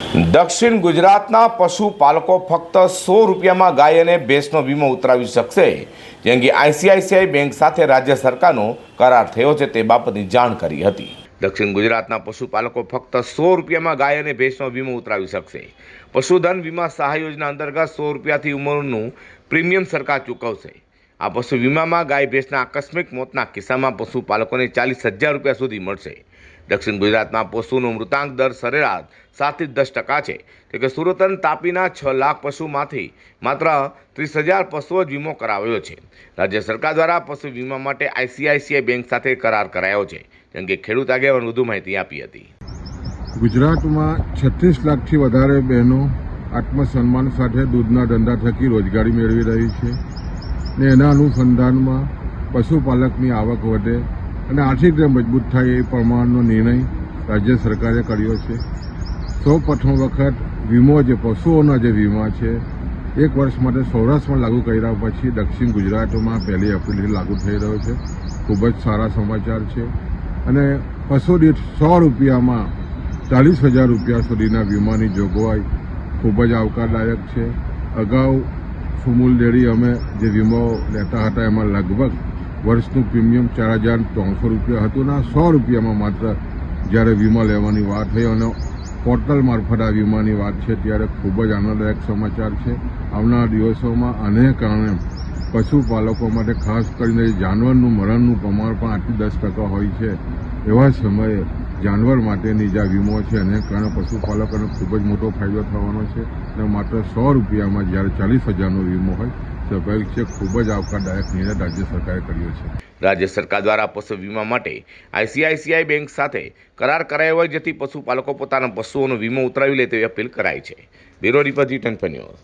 દક્ષિણ ગુજરાતના પશુપાલકો ફક્ત 100 રૂપિયામાં ગાય અને ભેંસનો વીમો ઉતરાવી શકશે. જે અંગે આઈસીઆઈસીઆઈ બેંક સાથે રાજ્ય સરકારનો કરાર થયો છે તે બાબતની જાણ કરી હતી. દક્ષિણ ગુજરાતના પશુપાલકો ફક્ત 100 રૂપિયામાં ગાય અને ભેંસનો વીમો ઉતરાવી શકશે. પશુધન વીમા સહાય યોજના અંતર્ગત 100 રૂપિયાથી ઉંમરનું પ્રીમિયમ સરકાર ચૂકવશે. આ પશુ વીમામાં ગાય ભેંસના આકસ્મિક મોતના કિસ્સામાં પશુપાલકોને 40,000 રૂપિયા સુધી મળશે. દક્ષિણ ગુજરાતમાં પશુનો મૃતાંક દર સરેરાશ 7 થી 10% છે. એટલે કે સુરત અને તાપીના 6 લાખ પશુમાંથી માત્ર 30,000 પશુઓ જ વીમો કરાવ્યો છે. રાજ્ય સરકાર દ્વારા પશુ વીમા માટે આઈસીઆઈસીઆઈ બેંક સાથે કરાર કરાયો છે. જેમ કે ખેડૂત આગેવાન વધુ માહિતી આપી હતી. ગુજરાતમાં 36 લાખથી વધારે બહેનો આત્મસન્માન સાથે દૂધના ધંધા થકી રોજગારી મેળવી રહી છે ને એના અનુસંધાનમાં પશુપાલકની આવક વધે અને આર્થિક રીતે મજબૂત થાય એ પ્રમાણનો નિર્ણય રાજ્ય સરકારે કર્યો છે. સૌ પ્રથમ વખત વીમો જે પશુઓના જે વીમા છે 1 વર્ષ માટે સૌરાષ્ટ્રમાં લાગુ કર્યા પછી દક્ષિણ ગુજરાતમાં 1 એપ્રિલથી લાગુ થઈ રહ્યો છે. ખૂબ જ સારા સમાચાર છે અને પશુ દીઠ 100 રૂપિયામાં 40,000 રૂપિયા સુધીના વીમાની જોગવાઈ ખૂબ જ આવકારદાયક છે. અગાઉ સુમૂલ ડેરી અમે જે વીમો લેતા હતા એમાં લગભગ વર્ષનું પ્રીમિયમ 4,300 રૂપિયા હતું ને 100 રૂપિયામાં માત્ર જ્યારે વીમા લેવાની વાત થઈ અને પોર્ટલ મારફત આ વીમાની વાત છે ત્યારે ખૂબ જ આનંદદાયક સમાચાર છે. આવનારા દિવસોમાં આને કારણે પશુપાલકો માટે ખાસ કરીને જાનવરનું મરણનું પ્રમાણ પણ 8-10% હોય છે. એવા સમયે જાનવર માટેની જે વીમો છે એને કારણે પશુપાલકોને ખૂબ જ મોટો ફાયદો થવાનો છે અને માત્ર 100 રૂપિયામાં જ્યારે 40,000નો વીમો હોય સ્વાભાવિક છે ખૂબ જ આવકારદાયક નિર્ણય રાજ્ય સરકારે કર્યો છે. રાજ્ય સરકાર દ્વારા પશુ વીમા માટે આઈસીઆઈસીઆઈ બેંક સાથે કરાર કરાયો હોય જેથી પશુપાલકો પોતાના પશુઓનો વીમો ઉતરાવી લે તેવી અપીલ કરાઈ છે. બ્યુરો રિપોર્ટ જી10 ન્યૂઝ.